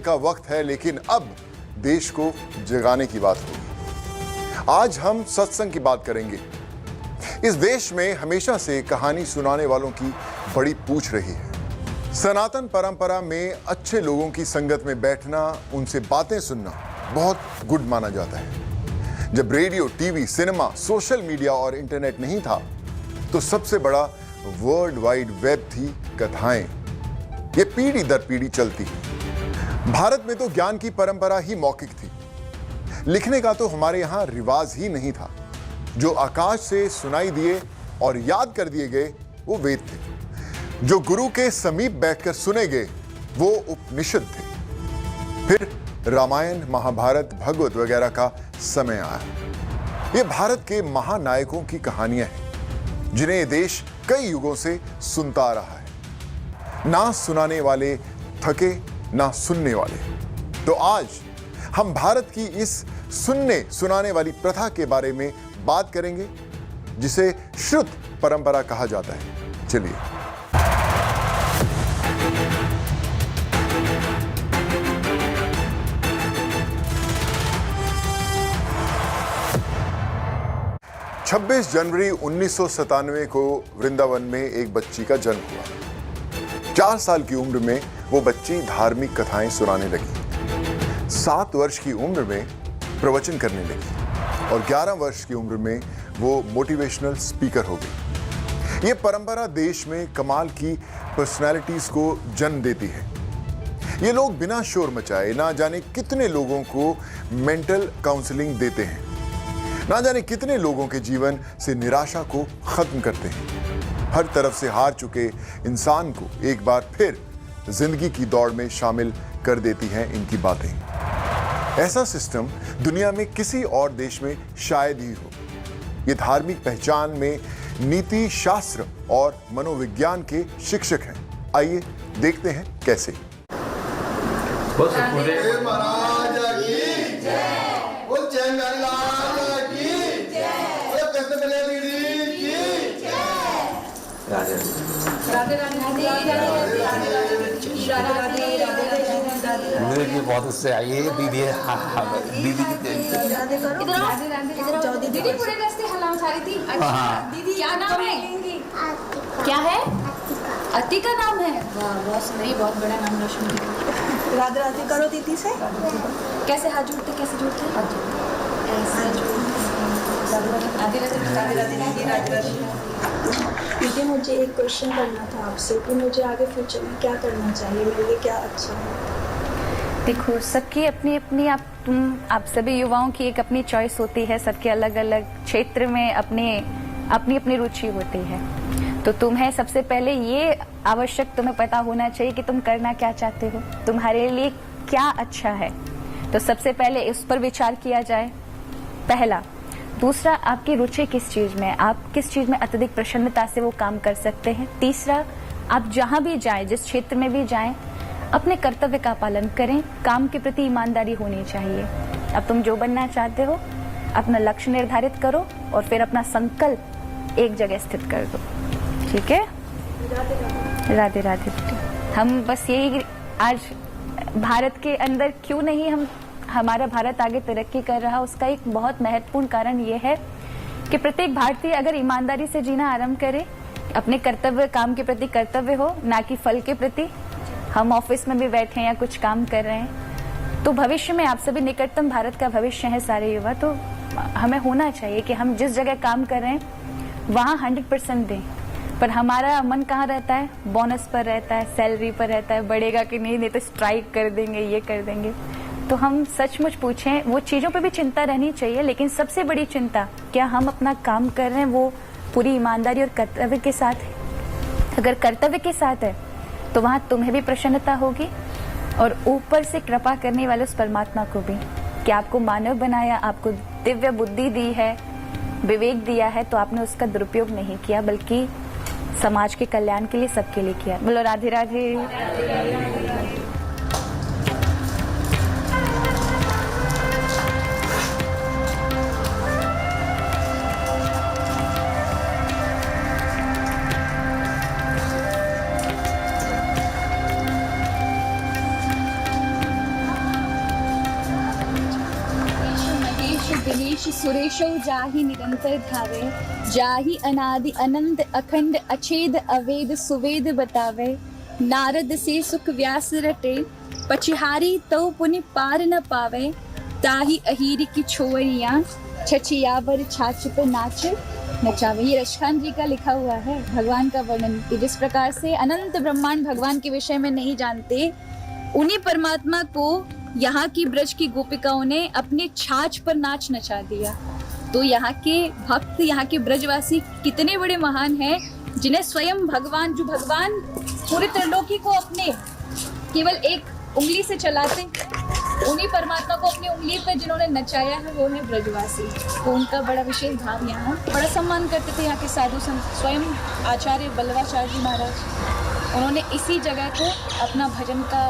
का वक्त है, लेकिन अब देश को जगाने की बात होगी। आज हम सत्संग की बात करेंगे। इस देश में हमेशा से कहानी सुनाने वालों की बड़ी पूछ रही है। सनातन परंपरा में अच्छे लोगों की संगत में बैठना, उनसे बातें सुनना बहुत गुड माना जाता है। जब radio, TV, cinema, social media और इंटरनेट नहीं था तो सबसे बड़ा वर्ल्ड वाइड वेब थी कथाएं। ये पीढ़ी दर पीढ़ी चलती है। भारत में तो ज्ञान की परंपरा ही मौखिक थी। लिखने का तो हमारे यहां रिवाज ही नहीं था। जो आकाश से सुनाई दिए और याद कर दिए गए वो वेद थे। जो गुरु के समीप बैठकर सुने गए वो उपनिषद थे। फिर रामायण, महाभारत, भागवत वगैरह का समय आया। ये भारत के महानायकों की कहानियां हैं जिन्हें देश कई युगों से सुनता आ रहा है। ना सुनाने वाले थके, ना सुनने वाले। तो आज हम भारत की इस सुनने सुनाने वाली प्रथा के बारे में बात करेंगे जिसे श्रुत परंपरा कहा जाता है। चलिए। छब्बीस जनवरी 1997 को वृंदावन में एक बच्ची का जन्म हुआ। 4 साल की उम्र में वो बच्ची धार्मिक कथाएं सुनाने लगी। 7 वर्ष की उम्र में प्रवचन करने लगी और 11 वर्ष की उम्र में वो मोटिवेशनल स्पीकर हो गई। ये परंपरा देश में कमाल की पर्सनालिटीज को जन्म देती है। ये लोग बिना शोर मचाए ना जाने कितने लोगों को मेंटल काउंसलिंग देते हैं, ना जाने कितने लोगों के जीवन से निराशा को खत्म करते हैं। हर तरफ से हार चुके इंसान को एक बार फिर जिंदगी की दौड़ में शामिल कर देती हैं इनकी बातें। ऐसा सिस्टम दुनिया में किसी और देश में शायद ही हो। ये धार्मिक पहचान में नीति शास्त्र और मनोविज्ञान के शिक्षक हैं। आइए देखते हैं कैसे। मुझे भी बहुत उससे आई है दीदी। दीदी दीदी पूरे रास्ते हला उठा रही थी। अच्छा दीदी क्या नाम है? क्या है? अतिका नाम है। वाह बॉस, नहीं बहुत बड़ा नाम रोशन किया। राधे राधे करो दीदी से। कैसे हाथ जोड़ते? कैसे जोड़ते? ऐसे राधे राधे। दीदी मुझे एक क्वेश्चन करना था आपसे कि मुझे आगे फ्यूचर में क्या करना चाहिए, मेरे लिए क्या अच्छा है? देखो, सबकी अपनी अपनी आप सभी युवाओं की एक अपनी चॉइस होती है। सबके अलग अलग क्षेत्र में अपनी अपनी रुचि होती है। तो तुम्हें सबसे पहले ये आवश्यक तुम्हें पता होना चाहिए कि तुम करना क्या चाहते हो, तुम्हारे लिए क्या अच्छा है। तो सबसे पहले इस पर विचार किया जाए, पहला। दूसरा, आपकी रुचि किस चीज में, आप किस चीज में अत्यधिक प्रसन्नता से वो काम कर सकते हैं। तीसरा, आप जहां भी जाएं, जिस क्षेत्र में भी जाएं, अपने कर्तव्य का पालन करें। काम के प्रति ईमानदारी होनी चाहिए। अब तुम जो बनना चाहते हो, अपना लक्ष्य निर्धारित करो और फिर अपना संकल्प एक जगह स्थित कर दो। ठीक है? राधे राधे। हम बस यही, आज भारत के अंदर क्यों नहीं हमारा भारत आगे तरक्की कर रहा, उसका एक बहुत महत्वपूर्ण कारण ये है कि प्रत्येक भारतीय अगर ईमानदारी से जीना आरंभ करे, अपने कर्तव्य, काम के प्रति कर्तव्य हो, ना कि फल के प्रति। हम ऑफिस में भी बैठे हैं या कुछ काम कर रहे हैं, तो भविष्य में आप सभी निकटतम भारत का भविष्य है सारे युवा। तो हमें होना चाहिए कि हम जिस जगह काम कर रहे हैं वहाँ 100% दें। पर हमारा मन कहाँ रहता है? बोनस पर रहता है, सैलरी पर रहता है, बढ़ेगा कि नहीं तो स्ट्राइक कर देंगे, ये कर देंगे। तो हम सचमुच पूछें, वो चीज़ों पे भी चिंता रहनी चाहिए, लेकिन सबसे बड़ी चिंता, क्या हम अपना काम कर रहे हैं वो पूरी ईमानदारी और कर्तव्य के साथ है? अगर कर्तव्य के साथ है तो वहाँ तुम्हें भी प्रसन्नता होगी और ऊपर से कृपा करने वाले उस परमात्मा को भी, कि आपको मानव बनाया, आपको दिव्य बुद्धि दी है, विवेक दिया है, तो आपने उसका दुरुपयोग नहीं किया, बल्कि समाज के कल्याण के लिए, सबके लिए किया। बोलो राधे राधे। दिनेश सुरेशो जाहि निरंतर धावे, जाहि अनादि अनंत अखंड अछेद अवेद सुवेद बतावे। नारद से सुख व्यास रटे, पछिहारी तो पुनि पार न पावे। ताहि अहीर की छोवरियां, छछियावर छाछ पे नाच नचावे। ये रशखान जी का लिखा हुआ है भगवान का वर्णन कि जिस प्रकार से अनंत ब्रह्मांड भगवान के विषय में नहीं जानते, उन्हीं परमात्मा को यहाँ की ब्रज की गोपिकाओं ने अपने छाछ पर नाच नचा दिया। तो यहाँ के भक्त, यहाँ के ब्रजवासी कितने बड़े महान हैं, जिन्हें स्वयं भगवान, जो भगवान पूरे त्रिलोकी को अपने केवल एक उंगली से चलाते, उन्हीं परमात्मा को अपनी उंगली पर जिन्होंने नचाया है वो है ब्रजवासी। तो उनका बड़ा विशेष भाव यहाँ बड़ा सम्मान करते थे यहाँ के साधु संत। स्वयं आचार्य बल्लवाचार्य जी महाराज, उन्होंने इसी जगह को अपना भजन का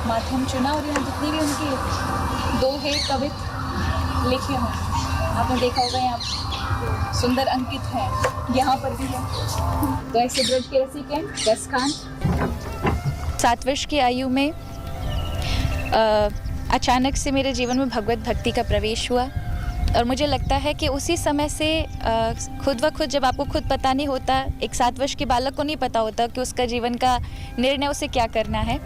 माध्यम चुना और यहाँ जितनी भी उनके दोहे कवित लिखे हों, आपने देखा होगा यहाँ सुंदर अंकित है, यहाँ पर भी है। तो ऐसे ब्रज के रसिक हैं रसखान। 7 वर्ष की आयु में अचानक से मेरे जीवन में भगवत भक्ति का प्रवेश हुआ और मुझे लगता है कि उसी समय से खुद व खुद, जब आपको खुद पता नहीं होता, एक 7 वर्ष के बालक को नहीं पता होता कि उसका जीवन का निर्णय उसे क्या करना है,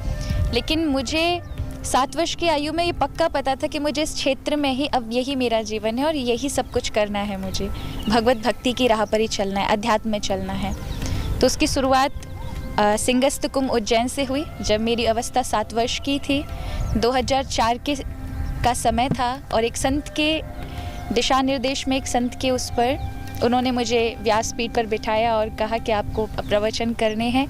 लेकिन मुझे 7 वर्ष की आयु में ये पक्का पता था कि मुझे इस क्षेत्र में ही अब यही मेरा जीवन है और यही सब कुछ करना है। मुझे भगवत भक्ति की राह पर ही चलना है, अध्यात्म में चलना है। तो उसकी शुरुआत सिंगस्त कुंभ उज्जैन से हुई जब मेरी अवस्था 7 वर्ष की थी। 2004 का समय था और एक संत के दिशा निर्देश में, एक संत के उस पर उन्होंने मुझे व्यासपीठ पर बिठाया और कहा कि आपको प्रवचन करने हैं।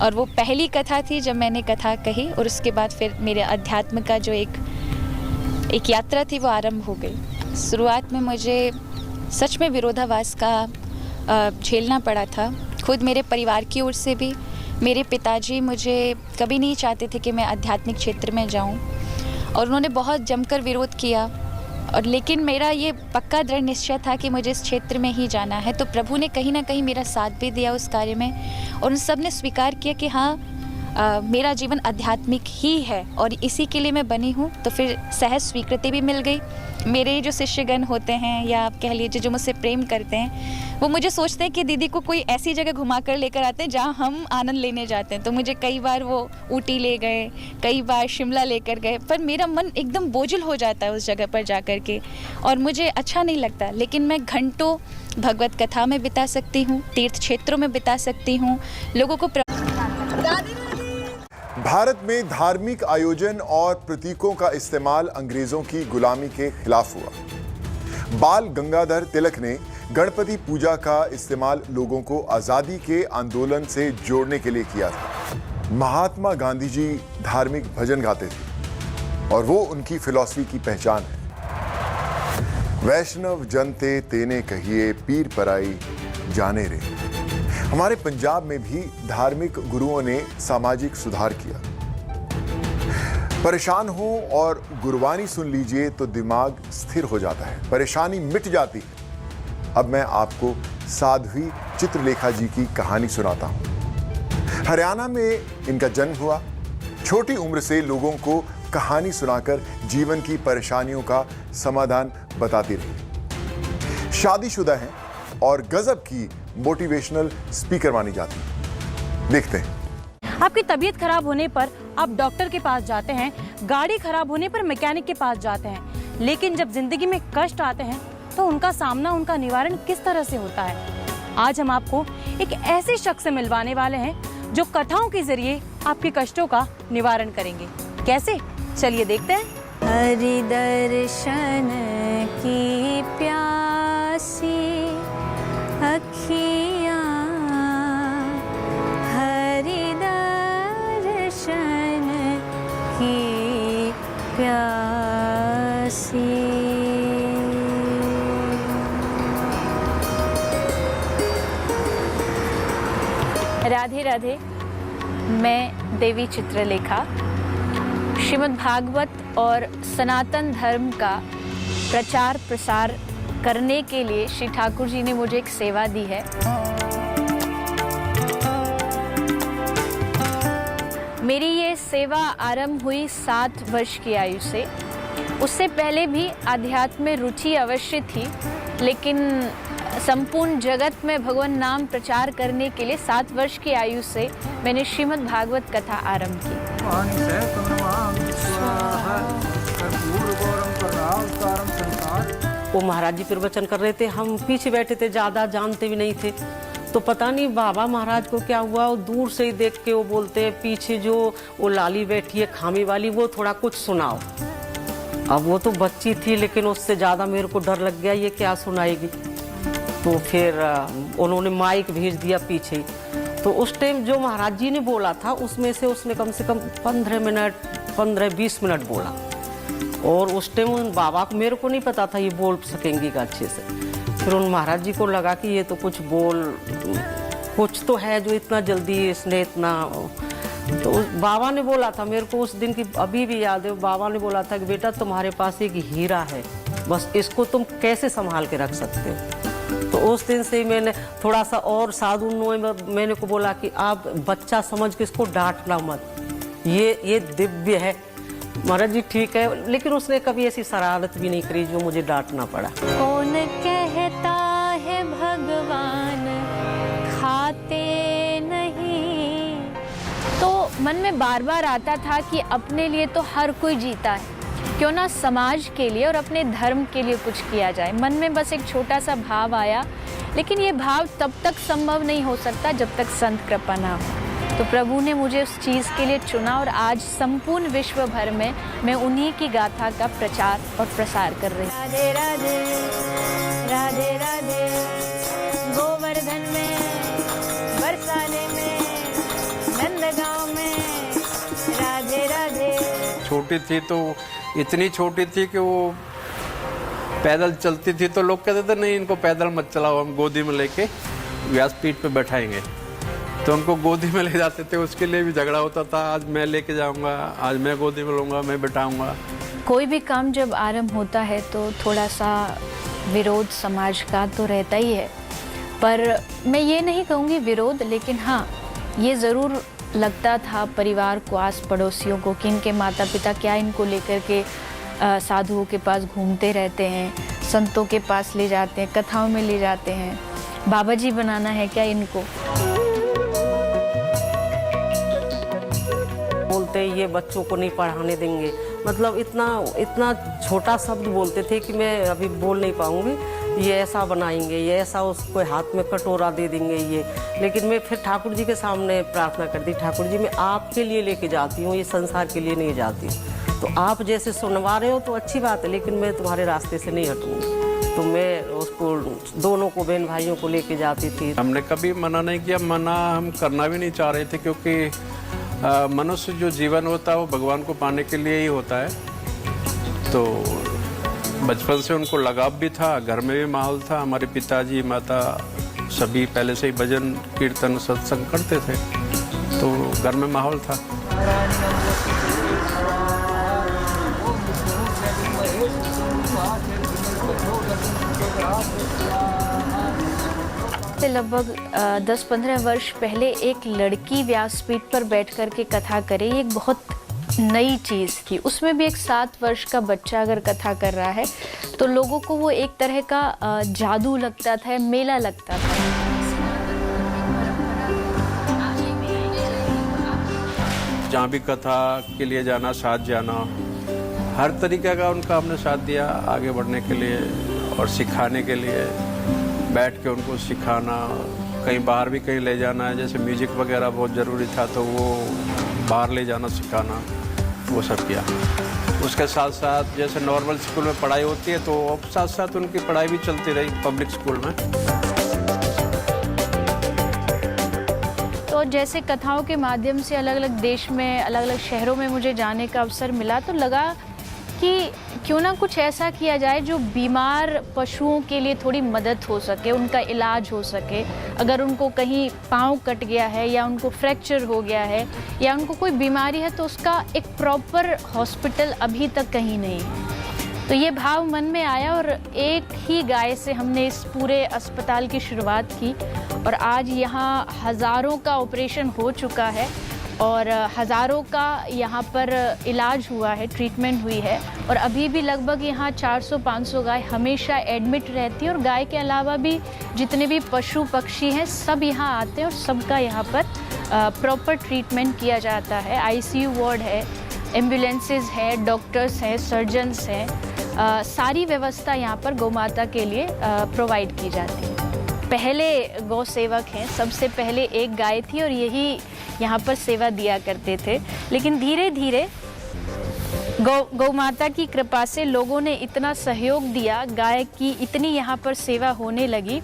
और वो पहली कथा थी जब मैंने कथा कही और उसके बाद फिर मेरे अध्यात्म का जो एक यात्रा थी वो आरंभ हो गई। शुरुआत में मुझे सच में विरोधाभास का झेलना पड़ा था, खुद मेरे परिवार की ओर से भी। मेरे पिताजी मुझे कभी नहीं चाहते थे कि मैं आध्यात्मिक क्षेत्र में जाऊं और उन्होंने बहुत जमकर विरोध किया, और लेकिन मेरा ये पक्का दृढ़ निश्चय था कि मुझे इस क्षेत्र में ही जाना है। तो प्रभु ने कहीं ना कहीं मेरा साथ भी दिया उस कार्य में और उन सब ने स्वीकार किया कि हाँ, मेरा जीवन आध्यात्मिक ही है और इसी के लिए मैं बनी हूँ। तो फिर सहज स्वीकृति भी मिल गई। मेरे जो शिष्यगण होते हैं या आप कह लीजिए जो मुझसे प्रेम करते हैं, वो मुझे सोचते हैं कि दीदी को कोई ऐसी जगह घुमा कर लेकर आते हैं जहाँ हम आनंद लेने जाते हैं। तो मुझे कई बार वो ऊटी ले गए, कई बार शिमला लेकर गए, पर मेरा मन एकदम बोझिल हो जाता है उस जगह पर जा कर के और मुझे अच्छा नहीं लगता। लेकिन मैं घंटों भगवत कथा में बिता सकती हूँ, तीर्थ क्षेत्रों में बिता सकती हूँ, लोगों को भारत में धार्मिक आयोजन और प्रतीकों का इस्तेमाल अंग्रेजों की गुलामी के खिलाफ हुआ। बाल गंगाधर तिलक ने गणपति पूजा का इस्तेमाल लोगों को आजादी के आंदोलन से जोड़ने के लिए किया था। महात्मा गांधी जी धार्मिक भजन गाते थे और वो उनकी फिलॉसफी की पहचान है। वैष्णव जनते तेने कहिए, पीर पराई जाने रे। हमारे पंजाब में भी धार्मिक गुरुओं ने सामाजिक सुधार किया। परेशान हो और गुरबानी सुन लीजिए तो दिमाग स्थिर हो जाता है, परेशानी मिट जाती है। अब मैं आपको साध्वी चित्रलेखा जी की कहानी सुनाता हूं। हरियाणा में इनका जन्म हुआ। छोटी उम्र से लोगों को कहानी सुनाकर जीवन की परेशानियों का समाधान बताती रही। शादीशुदा हैं और गजब की मोटिवेशनल स्पीकर मानी जाती है। देखते हैं। आपकी तबीयत खराब होने पर आप डॉक्टर के पास जाते हैं, गाड़ी खराब होने पर मैकेनिक के पास जाते हैं, लेकिन जब जिंदगी में कष्ट आते हैं तो उनका सामना, उनका निवारण किस तरह से होता है। आज हम आपको एक ऐसे शख्स से मिलवाने वाले हैं जो कथाओं के जरिए आपके कष्टों का निवारण करेंगे। कैसे, चलिए देखते हैं। हरि दर्शन की प्यासी अखियाँ, हरि दर्शन की प्यासी। राधे राधे। मैं देवी चित्रलेखा श्रीमद् भागवत और सनातन धर्म का प्रचार प्रसार करने के लिए श्री ठाकुर जी ने मुझे एक सेवा दी है। मेरी ये सेवा आरंभ हुई 7 वर्ष की आयु से उससे पहले भी आध्यात्म में रुचि अवश्य थी, लेकिन संपूर्ण जगत में भगवान नाम प्रचार करने के लिए 7 वर्ष की आयु से मैंने श्रीमद् भागवत कथा आरंभ की। वो महाराज जी प्रवचन कर रहे थे, हम पीछे बैठे थे, ज़्यादा जानते भी नहीं थे। तो पता नहीं बाबा महाराज को क्या हुआ, वो दूर से ही देख के वो बोलते हैं पीछे जो वो लाली बैठी है खामी वाली, वो थोड़ा कुछ सुनाओ। अब वो तो बच्ची थी, लेकिन उससे ज़्यादा मेरे को डर लग गया, ये क्या सुनाएगी। तो फिर उन्होंने माइक भेज दिया पीछे ही। तो उस टाइम जो महाराज जी ने बोला था उसमें से उसने कम से कम 15-20 मिनट बोला। और उस टाइम उन बाबा को, मेरे को नहीं पता था ये बोल सकेंगी का अच्छे से। फिर उन महाराज जी को लगा कि ये तो कुछ तो है जो इतना जल्दी इसने इतना। तो बाबा ने बोला था मेरे को उस दिन की अभी भी याद है, बाबा ने बोला था कि बेटा तुम्हारे पास एक हीरा है, बस इसको तुम कैसे संभाल के रख सकते हो। तो उस दिन से मैंने थोड़ा सा और साधु मैंने को बोला कि आप बच्चा समझ के इसको डांटना मत, ये दिव्य है। महाराज जी ठीक है, लेकिन उसने कभी ऐसी शरारत भी नहीं करी जो मुझे डांटना पड़ा। कौन कहता है भगवान खाते नहीं, तो मन में बार बार आता था कि अपने लिए तो हर कोई जीता है, क्यों ना समाज के लिए और अपने धर्म के लिए कुछ किया जाए। मन में बस एक छोटा सा भाव आया, लेकिन ये भाव तब तक संभव नहीं हो सकता जब तक संत कृपा ना हो। तो प्रभु ने मुझे उस चीज़ के लिए चुना और आज संपूर्ण विश्व भर में मैं उन्हीं की गाथा का प्रचार और प्रसार कर रही हूँ। राधे राधे राधे राधे, गोवर्धन में, बरसाने में, नंदगांव में, राधे राधे। छोटी थी तो इतनी छोटी थी कि वो पैदल चलती थी, तो लोग कहते थे नहीं इनको पैदल मत चलाओ, हम गोदी में लेके व्यासपीठ पे बैठाएंगे। तो उनको गोदी में ले जाते थे, उसके लिए भी झगड़ा होता था, आज मैं लेके जाऊंगा, आज मैं गोदी में लूँगा, मैं बैठाऊंगा। कोई भी काम जब आरंभ होता है तो थोड़ा सा विरोध समाज का तो रहता ही है, पर मैं ये नहीं कहूँगी विरोध, लेकिन हाँ ये ज़रूर लगता था परिवार को, आस पड़ोसियों को, कि इनके माता पिता क्या इनको लेकर के साधुओं के पास घूमते रहते हैं, संतों के पास ले जाते हैं, कथाओं में ले जाते हैं, बाबा जी बनाना है क्या इनको। बोलते ये बच्चों को नहीं पढ़ाने देंगे, मतलब इतना छोटा शब्द बोलते थे कि मैं अभी बोल नहीं पाऊंगी। ये ऐसा बनाएंगे, ये ऐसा, उसको हाथ में कटोरा दे देंगे ये। लेकिन मैं फिर ठाकुर जी के सामने प्रार्थना करती, ठाकुर जी मैं आपके लिए लेके जाती हूँ, ये संसार के लिए नहीं जाती। तो आप जैसे सुनवा रहे हो तो अच्छी बात है, लेकिन मैं तुम्हारे रास्ते से नहीं हटूँगी। तो मैं उसको, दोनों को, बहन भाइयों को लेके जाती थी। हमने कभी मना नहीं किया, मना हम करना भी नहीं चाह रहे थे, क्योंकि मनुष्य जो जीवन होता है वो भगवान को पाने के लिए ही होता है। तो बचपन से उनको लगाव भी था, घर में भी माहौल था, हमारे पिताजी माता सभी पहले से ही भजन कीर्तन सत्संग करते थे, तो घर में माहौल था। लगभग 10-15 वर्ष पहले एक लड़की व्यासपीठ पर बैठ कर के कथा करे, ये एक बहुत नई चीज़ थी। उसमें भी एक 7 वर्ष का बच्चा अगर कथा कर रहा है तो लोगों को वो एक तरह का जादू लगता था, मेला लगता था। जहाँ भी कथा के लिए जाना, साथ जाना, हर तरीके का उनका हमने साथ दिया आगे बढ़ने के लिए और सिखाने के लिए। बैठ के उनको सिखाना, कहीं बाहर भी कहीं ले जाना है, जैसे म्यूजिक वगैरह बहुत ज़रूरी था तो वो बाहर ले जाना सिखाना, वो सब किया। उसके साथ साथ जैसे नॉर्मल स्कूल में पढ़ाई होती है तो साथ साथ उनकी पढ़ाई भी चलती रही पब्लिक स्कूल में। तो जैसे कथाओं के माध्यम से अलग अलग देश में, अलग अलग शहरों में मुझे जाने का अवसर मिला, तो लगा कि क्यों ना कुछ ऐसा किया जाए जो बीमार पशुओं के लिए थोड़ी मदद हो सके, उनका इलाज हो सके। अगर उनको कहीं पाँव कट गया है या उनको फ्रैक्चर हो गया है या उनको कोई बीमारी है तो उसका एक प्रॉपर हॉस्पिटल अभी तक कहीं नहीं है। तो ये भाव मन में आया और एक ही गाय से हमने इस पूरे अस्पताल की शुरुआत की और आज यहाँ हज़ारों का ऑपरेशन हो चुका है और हज़ारों का यहाँ पर इलाज हुआ है, ट्रीटमेंट हुई है। और अभी भी लगभग यहाँ 400-500 गाय हमेशा एडमिट रहती है। और गाय के अलावा भी जितने भी पशु पक्षी हैं सब यहाँ आते हैं और सबका यहाँ पर प्रॉपर ट्रीटमेंट किया जाता है। आईसीयू वार्ड है, एम्बुलेंसेस है, डॉक्टर्स हैं, सर्जन्स हैं, सारी व्यवस्था यहाँ पर गौ माता के लिए प्रोवाइड की जाती है। पहले गौ सेवक हैं, सबसे पहले एक गाय थी और यही यहाँ पर सेवा दिया करते थे। लेकिन धीरे धीरे गौ माता की कृपा से लोगों ने इतना सहयोग दिया, गाय की इतनी यहाँ पर सेवा होने लगी।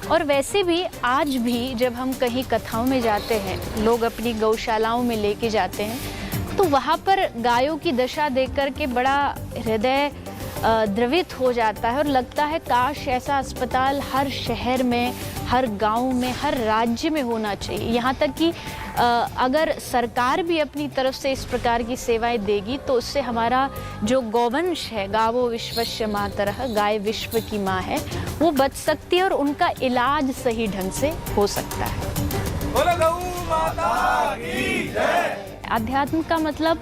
और वैसे भी आज भी जब हम कहीं कथाओं में जाते हैं, लोग अपनी गौशालाओं में लेके जाते हैं, तो वहाँ पर गायों की दशा देख कर के बड़ा हृदय द्रवित हो जाता है और लगता है काश ऐसा अस्पताल हर शहर में, हर गांव में, हर राज्य में होना चाहिए। यहाँ तक कि अगर सरकार भी अपनी तरफ से इस प्रकार की सेवाएं देगी तो उससे हमारा जो गौवंश है, गावो विश्वस्य मातरः, गाय विश्व की माँ है, वो बच सकती है और उनका इलाज सही ढंग से हो सकता है। अध्यात्म का मतलब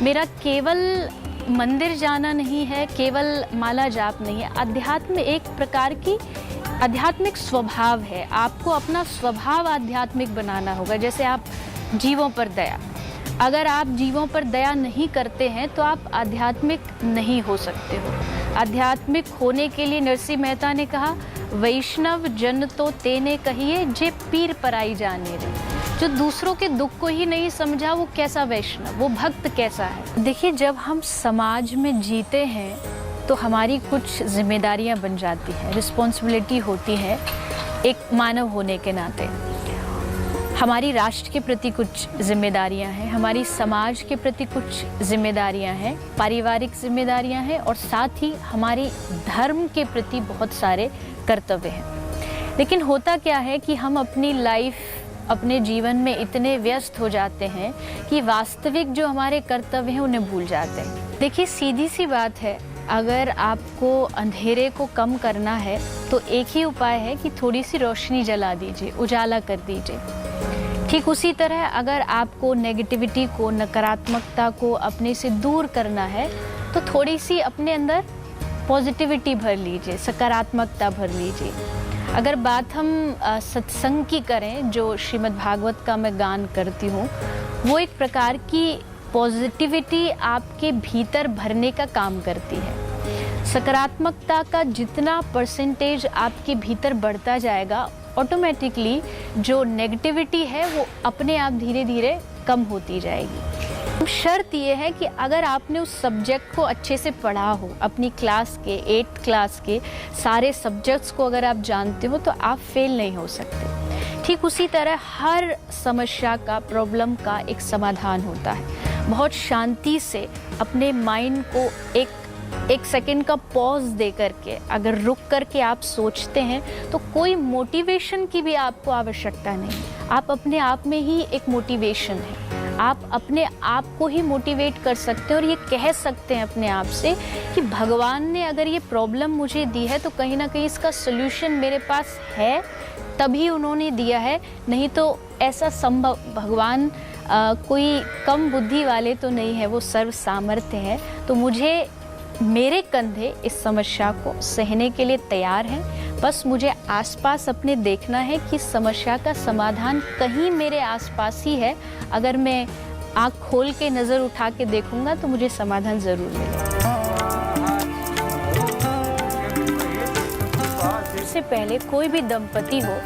मेरा केवल मंदिर जाना नहीं है, केवल माला जाप नहीं है। अध्यात्म एक प्रकार की आध्यात्मिक स्वभाव है। आपको अपना स्वभाव आध्यात्मिक बनाना होगा। जैसे आप जीवों पर दया, अगर आप जीवों पर दया नहीं करते हैं तो आप आध्यात्मिक नहीं हो सकते हो। आध्यात्मिक होने के लिए नरसिंह मेहता ने कहा, वैष्णव जन तो तेने कहिए जे पीर पराई जाने रे। जो दूसरों के दुख को ही नहीं समझा वो कैसा वैष्णव, वो भक्त कैसा है। देखिए, जब हम समाज में जीते हैं तो हमारी कुछ जिम्मेदारियां बन जाती हैं, रिस्पॉन्सिबिलिटी होती है एक मानव होने के नाते। हमारी राष्ट्र के प्रति कुछ जिम्मेदारियां हैं, हमारी समाज के प्रति कुछ जिम्मेदारियां हैं, पारिवारिक जिम्मेदारियां हैं और साथ ही हमारे धर्म के प्रति बहुत सारे कर्तव्य हैं। लेकिन होता क्या है कि हम अपनी लाइफ, अपने जीवन में इतने व्यस्त हो जाते हैं कि वास्तविक जो हमारे कर्तव्य हैं उन्हें भूल जाते हैं। देखिए, सीधी सी बात है, अगर आपको अंधेरे को कम करना है तो एक ही उपाय है कि थोड़ी सी रोशनी जला दीजिए, उजाला कर दीजिए। ठीक उसी तरह अगर आपको नेगेटिविटी को, नकारात्मकता को अपने से दूर करना है तो थोड़ी सी अपने अंदर पॉजिटिविटी भर लीजिए, सकारात्मकता भर लीजिए। अगर बात हम सत्संग की करें, जो श्रीमद् भागवत का मैं गान करती हूँ, वो एक प्रकार की पॉजिटिविटी आपके भीतर भरने का काम करती है। सकारात्मकता का जितना परसेंटेज आपके भीतर बढ़ता जाएगा, ऑटोमेटिकली जो नेगेटिविटी है वो अपने आप धीरे धीरे कम होती जाएगी। शर्त ये है कि अगर आपने उस सब्जेक्ट को अच्छे से पढ़ा हो, अपनी क्लास के 8th क्लास के सारे सब्जेक्ट्स को अगर आप जानते हो तो आप फेल नहीं हो सकते। ठीक उसी तरह हर समस्या का, प्रॉब्लम का एक समाधान होता है। बहुत शांति से अपने माइंड को एक सेकंड का पॉज दे करके अगर रुक करके आप सोचते हैं तो कोई मोटिवेशन की भी आपको आवश्यकता नहीं। आप अपने आप में ही एक मोटिवेशन है। आप अपने आप को ही मोटिवेट कर सकते हैं और ये कह सकते हैं अपने आप से कि भगवान ने अगर ये प्रॉब्लम मुझे दी है तो कहीं ना कहीं इसका सल्यूशन मेरे पास है, तभी उन्होंने दिया है। नहीं तो ऐसा संभव, भगवान कोई कम बुद्धि वाले तो नहीं है, वो सर्व सामर्थ्य है। तो मेरे कंधे इस समस्या को सहने के लिए तैयार हैं। बस मुझे आसपास अपने देखना है कि समस्या का समाधान कहीं मेरे आसपास ही है। अगर मैं आँख खोल के नज़र उठा के देखूंगा तो मुझे समाधान ज़रूर मिलेगा। सबसे पहले कोई भी दंपति हो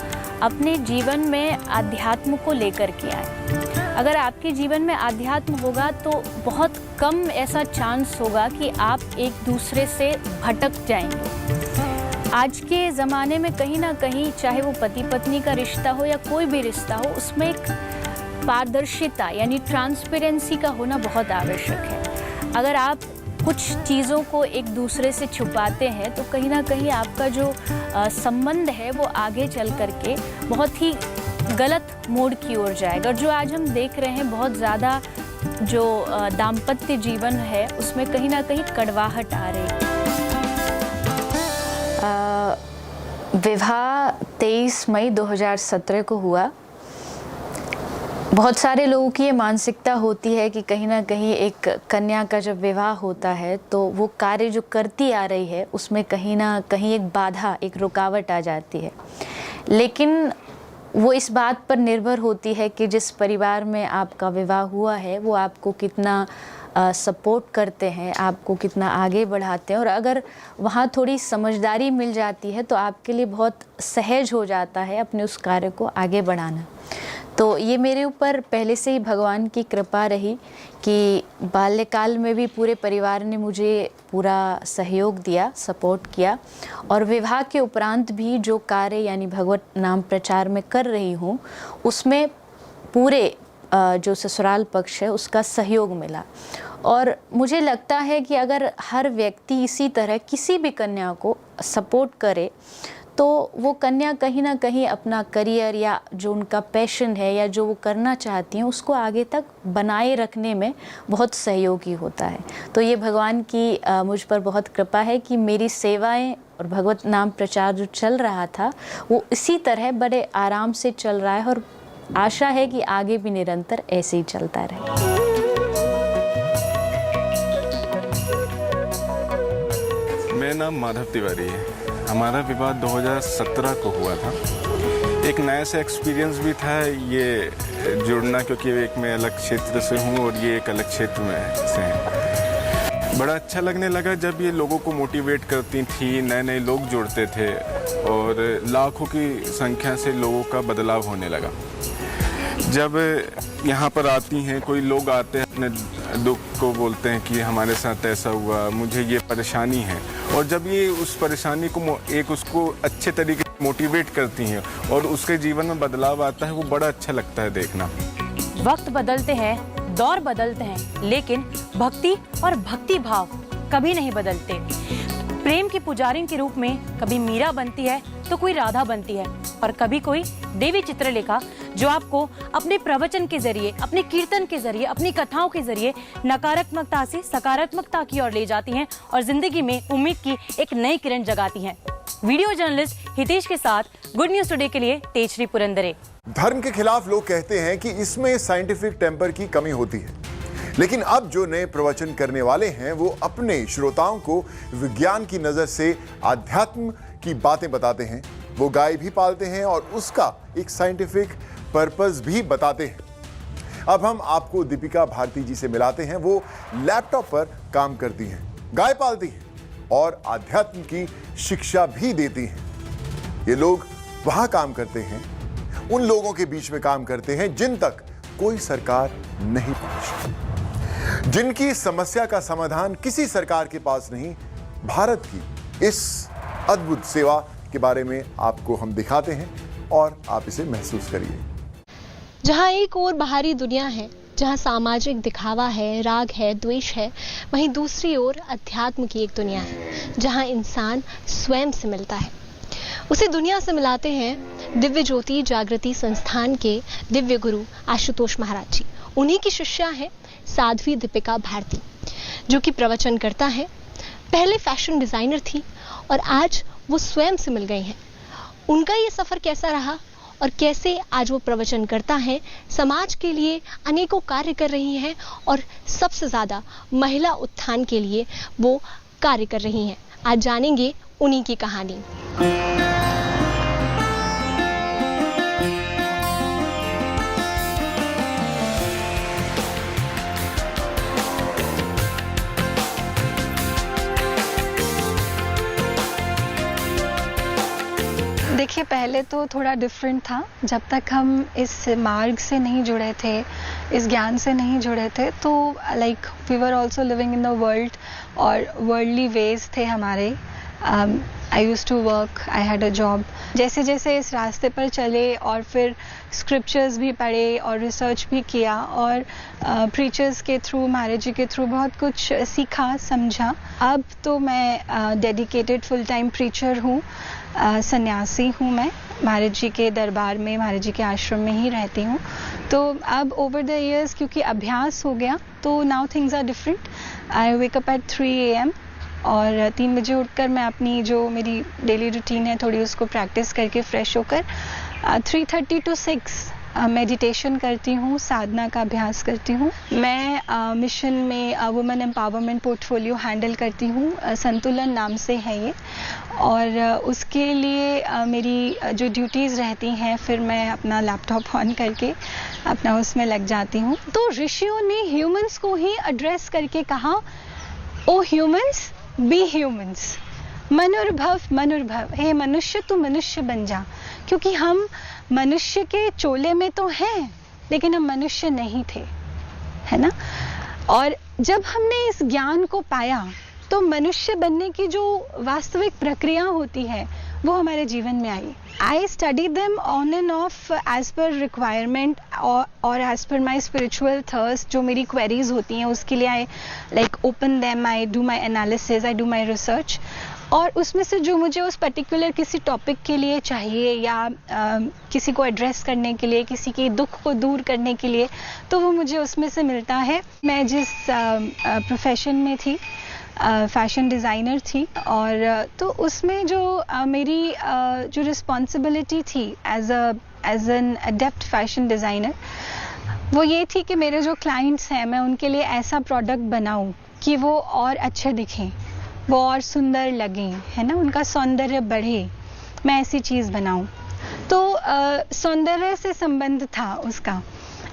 अपने जीवन में अध्यात्म को लेकर के आए। अगर आपके जीवन में अध्यात्म होगा तो बहुत कम ऐसा चांस होगा कि आप एक दूसरे से भटक जाएंगे। आज के ज़माने में कहीं ना कहीं, चाहे वो पति पत्नी का रिश्ता हो या कोई भी रिश्ता हो, उसमें एक पारदर्शिता यानी ट्रांसपेरेंसी का होना बहुत आवश्यक है। अगर आप कुछ चीज़ों को एक दूसरे से छुपाते हैं तो कहीं ना कहीं आपका जो संबंध है वो आगे चल करके बहुत ही गलत मोड़ की ओर जाएगा। और जो आज हम देख रहे हैं, बहुत ज़्यादा जो दाम्पत्य जीवन है उसमें कहीं ना कहीं कड़वाहट आ रही है। विवाह 23 मई 2017 को हुआ। बहुत सारे लोगों की ये मानसिकता होती है कि कहीं ना कहीं एक कन्या का जब विवाह होता है तो वो कार्य जो करती आ रही है उसमें कहीं ना कहीं एक बाधा, एक रुकावट आ जाती है। लेकिन वो इस बात पर निर्भर होती है कि जिस परिवार में आपका विवाह हुआ है वो आपको कितना सपोर्ट करते हैं, आपको कितना आगे बढ़ाते हैं, और अगर वहाँ थोड़ी समझदारी मिल जाती है तो आपके लिए बहुत सहज हो जाता है अपने उस कार्य को आगे बढ़ाना। तो ये मेरे ऊपर पहले से ही भगवान की कृपा रही कि बाल्यकाल में भी पूरे परिवार ने मुझे पूरा सहयोग दिया, सपोर्ट किया, और विवाह के उपरांत भी जो कार्य यानी भगवत नाम प्रचार में कर रही हूँ उसमें पूरे जो ससुराल पक्ष है उसका सहयोग मिला। और मुझे लगता है कि अगर हर व्यक्ति इसी तरह किसी भी कन्या को सपोर्ट करे तो वो कन्या कहीं ना कहीं अपना करियर या जो उनका पैशन है या जो वो करना चाहती हैं उसको आगे तक बनाए रखने में बहुत सहयोगी होता है। तो ये भगवान की मुझ पर बहुत कृपा है कि मेरी सेवाएं और भगवत नाम प्रचार जो चल रहा था वो इसी तरह बड़े आराम से चल रहा है, और आशा है कि आगे भी निरंतर ऐसे ही चलता रहे। मेरा नाम माधव तिवारी है। हमारा विवाह 2017 को हुआ था। एक नया सा एक्सपीरियंस भी था ये जुड़ना, क्योंकि एक मैं अलग क्षेत्र से हूँ और ये एक अलग क्षेत्र में से हैं। बड़ा अच्छा लगने लगा जब ये लोगों को मोटिवेट करती थी, नए नए लोग जुड़ते थे और लाखों की संख्या से लोगों का बदलाव होने लगा। जब यहाँ पर आती हैं, कोई लोग आते हैं अपने दुख को बोलते हैं कि हमारे साथ ऐसा हुआ, मुझे ये परेशानी है, और जब ये उस परेशानी को एक उसको अच्छे तरीके से मोटिवेट करती हैं और उसके जीवन में बदलाव आता है, वो बड़ा अच्छा लगता है देखना। वक्त बदलते हैं, दौर बदलते हैं, लेकिन भक्ति और भक्ति भाव कभी नहीं बदलते। प्रेम की पुजारी के रूप में कभी मीरा बनती है तो कोई राधा बनती है, और कभी कोई देवी चित्रलेखा, जो आपको अपने प्रवचन के जरिए, अपने कीर्तन के जरिए, अपनी कथाओं के जरिए नकारात्मकता से सकारात्मकता की ओर ले जाती हैं और जिंदगी में उम्मीद की एक नई किरण जगाती हैं। वीडियो जर्नलिस्ट हितेश के साथ गुड न्यूज टुडे के लिए तेजश्री पुरंदरे। धर्म के खिलाफ लोग कहते हैं कि इसमें साइंटिफिक टेम्पर की कमी होती है, लेकिन अब जो नए प्रवचन करने वाले हैं वो अपने श्रोताओं को विज्ञान की नजर से आध्यात्म की बातें बताते हैं। वो गाय भी पालते हैं और उसका एक साइंटिफिक पर्पस भी बताते हैं। अब हम आपको दीपिका भारती जी से मिलाते हैं। वो लैपटॉप पर काम करती हैं, गाय पालती हैं और आध्यात्म की शिक्षा भी देती हैं। ये लोग वहां काम करते हैं, उन लोगों के बीच में काम करते हैं जिन तक कोई सरकार नहीं पहुंची, जिनकी समस्या का समाधान किसी सरकार के पास नहीं। भारत की इस अद्भुत सेवा के बारे में आपको हम दिखाते हैं और आप इसे महसूस करिए। जहाँ एक ओर बाहरी दुनिया है, जहाँ सामाजिक दिखावा है, राग है, द्वेष है, वहीं दूसरी ओर अध्यात्म की एक दुनिया है जहाँ इंसान स्वयं से मिलता है। उसी दुनिया से मिलाते हैं दिव्य ज्योति जागृति संस्थान के दिव्य गुरु आशुतोष महाराज जी। उन्हीं की शिष्या है साध्वी दीपिका भारती, जो कि प्रवचन करता है। पहले फैशन डिजाइनर थी और आज वो स्वयं से मिल गई हैं। उनका ये सफर कैसा रहा और कैसे आज वो प्रवचन करता है, समाज के लिए अनेकों कार्य कर रही हैं और सबसे ज्यादा महिला उत्थान के लिए वो कार्य कर रही हैं। आज जानेंगे उन्हीं की कहानी। देखिए, पहले तो थोड़ा डिफरेंट था। जब तक हम इस मार्ग से नहीं जुड़े थे, इस ज्ञान से नहीं जुड़े थे, तो like we were also living in the world और वर्ल्डली वेज थे हमारे। I used to work, I had a job. जैसे जैसे इस रास्ते पर चले और फिर स्क्रिप्चर्स भी पढ़े और रिसर्च भी किया और प्रीचर्स के थ्रू, महाराज जी के थ्रू बहुत कुछ सीखा, समझा। अब तो मैं डेडिकेटेड फुल टाइम प्रीचर हूँ, सन्यासी हूँ। मैं महाराज जी के दरबार में, महाराज जी के आश्रम में ही रहती हूँ। तो अब ओवर द इयर्स क्योंकि अभ्यास हो गया, तो now things are different. I wake up at 3 AM और 3 बजे उठकर मैं अपनी जो मेरी डेली रूटीन है थोड़ी उसको प्रैक्टिस करके फ्रेश होकर 3:30 to 6 मेडिटेशन करती हूँ, साधना का अभ्यास करती हूँ। मैं मिशन में वुमेन एम्पावरमेंट पोर्टफोलियो हैंडल करती हूँ, संतुलन नाम से है ये। और उसके लिए मेरी जो ड्यूटीज़ रहती हैं, फिर मैं अपना लैपटॉप ऑन करके अपना उसमें लग जाती हूँ। तो ऋषियों ने ह्यूमंस को ही एड्रेस करके कहा, ओ ह्यूमंस बी ह्यूमंस, मनुर्भव मनुर्भव, हे मनुष्य तू मनुष्य बन जा। क्योंकि हम मनुष्य के चोले में तो हैं, लेकिन हम मनुष्य नहीं थे, है ना। और जब हमने इस ज्ञान को पाया तो मनुष्य बनने की जो वास्तविक प्रक्रिया होती है वो हमारे जीवन में आई। I study them on and off as per requirement और as per my spiritual thirst. जो मेरी क्वेरीज होती हैं उसके लिए I like open them, I do my analysis, I do my research. और उसमें से जो मुझे उस पर्टिकुलर किसी टॉपिक के लिए चाहिए या किसी को एड्रेस करने के लिए, किसी के दुख को दूर करने के लिए, तो वो मुझे उसमें से मिलता है। मैं जिस प्रोफेशन में थी, फैशन डिज़ाइनर थी, और तो उसमें जो मेरी जो रिस्पॉन्सिबिलिटी थी as an adept fashion designer, वो ये थी कि मेरे जो क्लाइंट्स हैं, मैं उनके लिए ऐसा प्रोडक्ट बनाऊं कि वो और अच्छे दिखें, वो और सुंदर लगें, है ना, उनका सौंदर्य बढ़े। मैं ऐसी चीज़ बनाऊं। तो सौंदर्य से संबंध था उसका।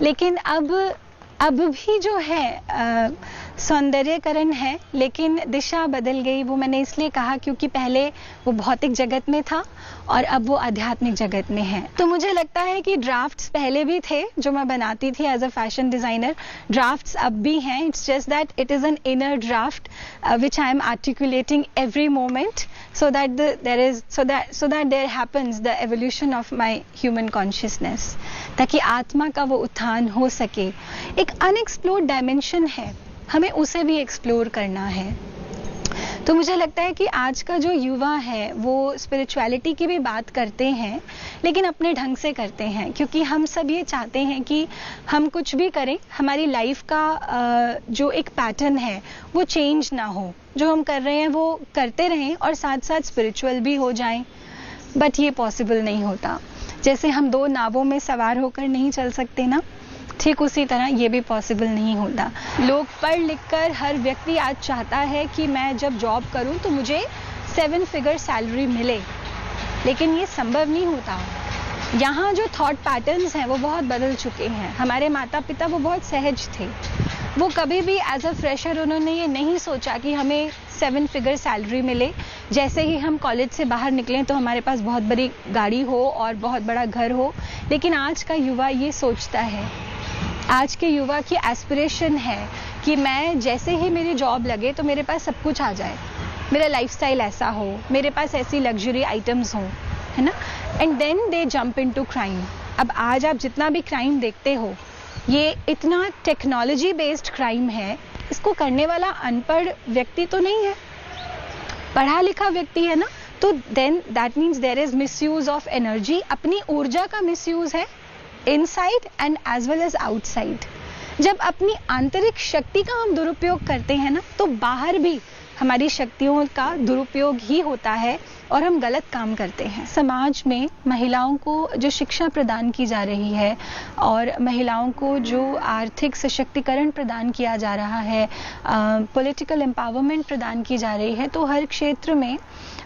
लेकिन अब भी जो है सौंदर्यकरण है, लेकिन दिशा बदल गई। वो मैंने इसलिए कहा क्योंकि पहले वो भौतिक जगत में था और अब वो आध्यात्मिक जगत में है। तो मुझे लगता है कि ड्राफ्ट्स पहले भी थे जो मैं बनाती थी as a fashion designer, drafts अब भी हैं। It's just that it is an inner draft which I am articulating every moment so that there happens the evolution of my human consciousness, ताकि आत्मा का वो उत्थान हो सके। एक अनएक्सप्लोर्ड डायमेंशन है, हमें उसे भी एक्सप्लोर करना है। तो मुझे लगता है कि आज का जो युवा है वो स्पिरिचुअलिटी की भी बात करते हैं, लेकिन अपने ढंग से करते हैं, क्योंकि हम सब ये चाहते हैं कि हम कुछ भी करें, हमारी लाइफ का जो एक पैटर्न है वो चेंज ना हो। जो हम कर रहे हैं वो करते रहें और साथ साथ स्पिरिचुअल भी हो जाएं। बट ये पॉसिबल नहीं होता। जैसे हम दो नावों में सवार होकर नहीं चल सकते ना, ठीक उसी तरह ये भी पॉसिबल नहीं होता। लोग पढ़ लिख कर, हर व्यक्ति आज चाहता है कि मैं जब जॉब करूं तो मुझे 7 फिगर सैलरी मिले, लेकिन ये संभव नहीं होता। यहाँ जो थॉट पैटर्न्स हैं वो बहुत बदल चुके हैं। हमारे माता पिता वो बहुत सहज थे, वो कभी भी एज अ फ्रेशर उन्होंने ये नहीं सोचा कि हमें 7 फिगर सैलरी मिले। जैसे ही हम कॉलेज से बाहर निकलें तो हमारे पास बहुत बड़ी गाड़ी हो और बहुत बड़ा घर हो। लेकिन आज का युवा ये सोचता है, आज के युवा की एस्पिरेशन है कि मैं जैसे ही मेरी जॉब लगे तो मेरे पास सब कुछ आ जाए, मेरा लाइफस्टाइल ऐसा हो, मेरे पास ऐसी लग्जरी आइटम्स हों, है ना। And then they jump into crime. अब आज आप जितना भी क्राइम देखते हो, ये इतना टेक्नोलॉजी बेस्ड क्राइम है। इसको करने वाला अनपढ़ व्यक्ति तो नहीं है, पढ़ा लिखा व्यक्ति है ना। तो then that means there is misuse of energy. अपनी ऊर्जा का मिसयूज है, inside and as well as outside. जब अपनी आंतरिक शक्ति का हम दुरुपयोग करते हैं ना, तो बाहर भी हमारी शक्तियों का दुरुपयोग ही होता है और हम गलत काम करते हैं। समाज में महिलाओं को जो शिक्षा प्रदान की जा रही है और महिलाओं को जो आर्थिक सशक्तिकरण प्रदान किया जा रहा है, पॉलिटिकल एम्पावरमेंट प्रदान की जा रही है, तो हर क्षेत्र में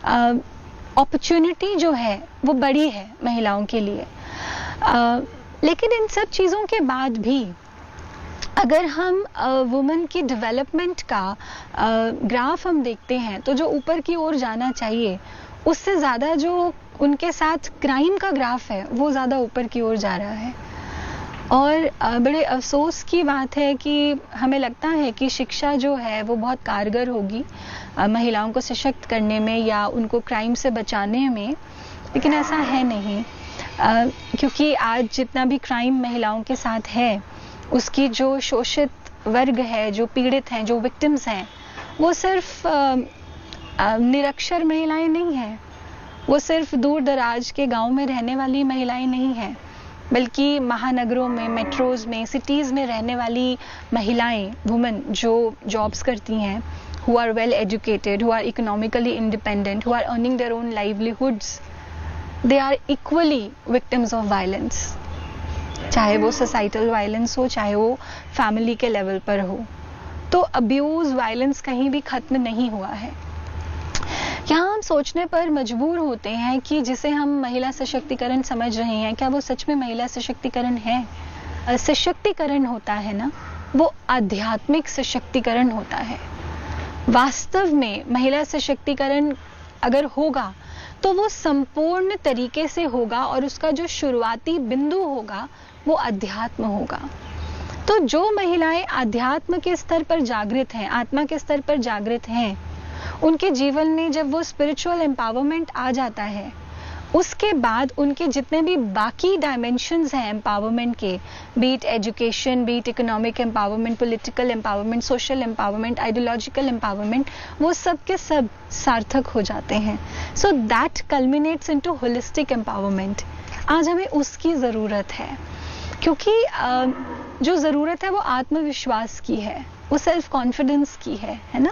अपॉर्चुनिटी जो है वो बड़ी है महिलाओं के लिए। लेकिन इन सब चीज़ों के बाद भी अगर हम वुमेन की डेवलपमेंट का ग्राफ हम देखते हैं, तो जो ऊपर की ओर जाना चाहिए उससे ज़्यादा जो उनके साथ क्राइम का ग्राफ है वो ज़्यादा ऊपर की ओर जा रहा है। और बड़े अफसोस की बात है कि हमें लगता है कि शिक्षा जो है वो बहुत कारगर होगी महिलाओं को सशक्त करने में या उनको क्राइम से बचाने में, लेकिन ऐसा है नहीं। क्योंकि आज जितना भी क्राइम महिलाओं के साथ है, उसकी जो शोषित वर्ग है, जो पीड़ित हैं, जो विक्टिम्स हैं, वो सिर्फ निरक्षर महिलाएं नहीं हैं, वो सिर्फ दूर दराज के गांव में रहने वाली महिलाएं नहीं हैं, बल्कि महानगरों में, मेट्रोज में, सिटीज़ में रहने वाली महिलाएं, वुमेन जो जॉब्स करती हैं, who are well educated, who are economically independent, who are earning their own livelihoods, they are equally victims of violence. चाहे वो सोसाइटल वायलेंस हो, चाहे वो फैमिली के लेवल पर हो। तो अब्यूज़, वायलेंस कहीं भी ख़त्म नहीं हुआ है। यहाँ हम सोचने पर मजबूर होते हैं कि जिसे हम महिला सशक्तिकरण समझ रहे हैं, क्या वो सच में महिला सशक्तिकरण है? सशक्तिकरण होता है ना, वो आध्यात्मिक सशक्तिकरण होता है। वास्तव में महिला सशक्तिकरण अगर होगा तो वो संपूर्ण तरीके से होगा और उसका जो शुरुआती बिंदु होगा वो अध्यात्म होगा। तो जो महिलाएं अध्यात्म के स्तर पर जागृत हैं, आत्मा के स्तर पर जागृत हैं, उनके जीवन में जब वो स्पिरिचुअल एम्पावरमेंट आ जाता है, उसके बाद उनके जितने भी बाकी डायमेंशंस हैं एम्पावरमेंट के, be it education, be it economic empowerment, political empowerment, social empowerment, ideological empowerment, वो सब के सब सार्थक हो जाते हैं। So that culminates into holistic empowerment. आज हमें उसकी ज़रूरत है, क्योंकि जो ज़रूरत है वो आत्मविश्वास की है, वो सेल्फ कॉन्फिडेंस की है ना।